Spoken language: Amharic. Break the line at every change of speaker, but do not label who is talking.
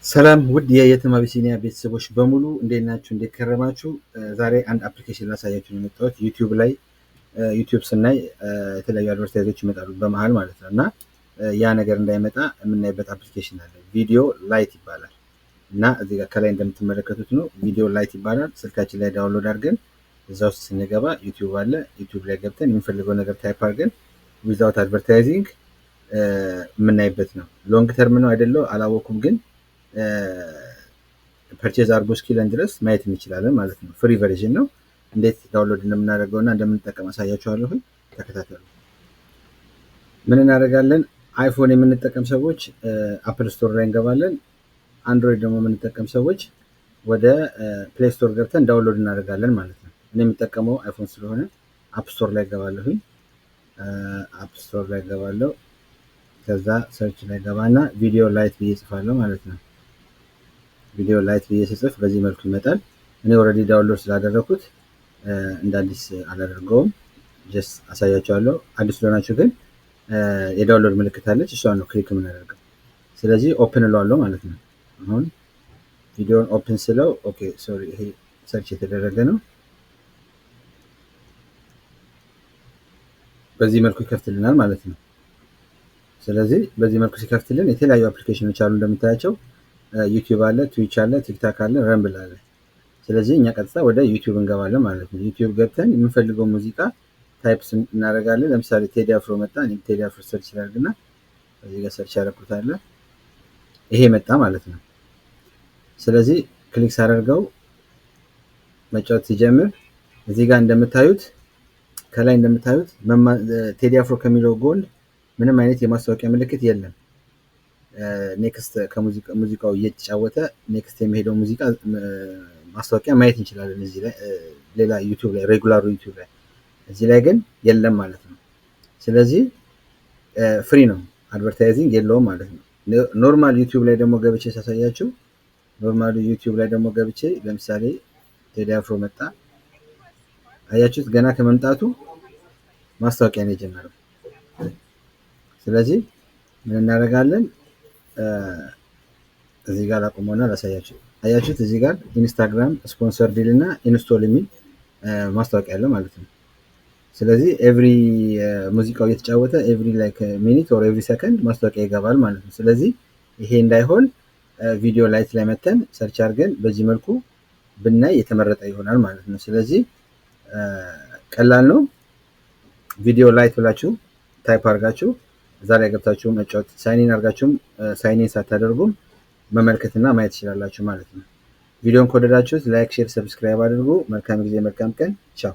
ሰላም ውድ የየትም አቢሲኒያ ቤተሰቦች በሙሉ እንዴት ናችሁ? እንዴት ከረማችሁ? ዛሬ አንድ አፕሊኬሽን ላሳያችሁ ነው የመጣሁት። ዩቲዩብ ላይ ዩቲዩብ ስናይ የተለያዩ አድቨርታይዞች ይመጣሉ በመሀል ማለት ነው። እና ያ ነገር እንዳይመጣ የምናይበት አፕሊኬሽን አለ። ቪዲዮ ላይት ይባላል። እና እዚህ ጋር ከላይ እንደምትመለከቱት ነው ቪዲዮ ላይት ይባላል። ስልካችን ላይ ዳውንሎድ አድርገን እዛ ውስጥ ስንገባ ዩቲዩብ አለ። ዩቲዩብ ላይ ገብተን የምንፈልገው ነገር ታይፕ አድርገን ዊዛውት አድቨርታይዚንግ የምናይበት ነው። ሎንግ ተርም ነው አይደለው አላወኩም፣ ግን ፐርቼዝ አድርጎ እስኪለን ድረስ ማየት እንችላለን ማለት ነው። ፍሪ ቨርዥን ነው። እንዴት ዳውንሎድ እንደምናደርገው እና እንደምንጠቀም አሳያችኋለሁ። ተከታተሉ። ምን እናደርጋለን? አይፎን የምንጠቀም ሰዎች አፕል ስቶር ላይ እንገባለን። አንድሮይድ ደግሞ የምንጠቀም ሰዎች ወደ ፕሌይ ስቶር ገብተን ዳውንሎድ እናደርጋለን ማለት ነው። እኔ የምጠቀመው አይፎን ስለሆነ አፕ ስቶር ላይ እገባለሁኝ። አፕ ስቶር ላይ እገባለሁ። ከዛ ሰርች ላይ ገባና ቪዲዮ ላይት ብዬ ጽፋለሁ ማለት ነው። ቪዲዮ ላይት ብዬ ስጽፍ በዚህ መልኩ ይመጣል። እኔ ኦልሬዲ ዳውንሎድ ስላደረኩት እንደ አዲስ አላደርገውም፣ ጀስት አሳያችኋለሁ። አዲስ ስለሆናችሁ ግን የዳውንሎድ ምልክት አለች፣ እሷን ነው ክሊክ የምናደርገው። ስለዚህ ኦፕን እለዋለሁ ማለት ነው። አሁን ቪዲዮን ኦፕን ስለው ኦኬ ሶሪ፣ ይሄ ሰርች የተደረገ ነው። በዚህ መልኩ ይከፍትልናል ማለት ነው። ስለዚህ በዚህ መልኩ ሲከፍትልን የተለያዩ አፕሊኬሽኖች አሉ እንደምታያቸው። ዩቲዩብ አለ፣ ትዊች አለ፣ ቲክታክ አለ፣ ረምብል አለ። ስለዚህ እኛ ቀጥታ ወደ ዩቲዩብ እንገባለን ማለት ነው። ዩቲዩብ ገብተን የምንፈልገው ሙዚቃ ታይፕስ እናደርጋለን። ለምሳሌ ቴዲ አፍሮ መጣ። እኔ ቴዲ አፍሮ ሰርች ላድርግና እዚህ ጋር ሰርች ያደረኩታል። ይሄ መጣ ማለት ነው። ስለዚህ ክሊክ ሳደርገው መጫወት ሲጀምር እዚህ ጋር እንደምታዩት ከላይ እንደምታዩት ቴዲ አፍሮ ከሚለው ጎን ምንም አይነት የማስታወቂያ ምልክት የለም። ኔክስት ከሙዚቃው እየተጫወተ ኔክስት የሚሄደው ሙዚቃ ማስታወቂያ ማየት እንችላለን እዚህ ላይ፣ ሌላ ዩቲዩብ ላይ ሬጉላሩ ዩቲዩብ ላይ። እዚህ ላይ ግን የለም ማለት ነው። ስለዚህ ፍሪ ነው፣ አድቨርታይዚንግ የለውም ማለት ነው። ኖርማል ዩቲዩብ ላይ ደግሞ ገብቼ ሳሳያችሁ፣ ኖርማል ዩቲዩብ ላይ ደግሞ ገብቼ ለምሳሌ ቴዲ አፍሮ መጣ። አያችሁት? ገና ከመምጣቱ ማስታወቂያ ነው የጀመረው። ስለዚህ ምን እናደርጋለን? እዚህ ጋር ላቁመውና ላሳያችሁ። አያችሁት? እዚህ ጋር ኢንስታግራም ስፖንሰር ዲል እና ኢንስቶል የሚል ማስታወቂያ አለ ማለት ነው። ስለዚህ ኤቭሪ ሙዚቃው እየተጫወተ ኤቭሪ ላይክ ሚኒት ኦር ኤቭሪ ሰከንድ ማስታወቂያ ይገባል ማለት ነው። ስለዚህ ይሄ እንዳይሆን ቪዲዮ ላይት ላይ መተን ሰርች አድርገን በዚህ መልኩ ብናይ የተመረጠ ይሆናል ማለት ነው። ስለዚህ ቀላል ነው። ቪዲዮ ላይት ብላችሁ ታይፕ አድርጋችሁ እዛ ላይ ገብታችሁ መጫወት፣ ሳይኒን አድርጋችሁም ሳይኒን ሳታደርጉም መመልከትና ማየት ትችላላችሁ ማለት ነው። ቪዲዮን ከወደዳችሁት ላይክ፣ ሼር፣ ሰብስክራይብ አድርጉ። መልካም ጊዜ፣ መልካም ቀን። ቻው።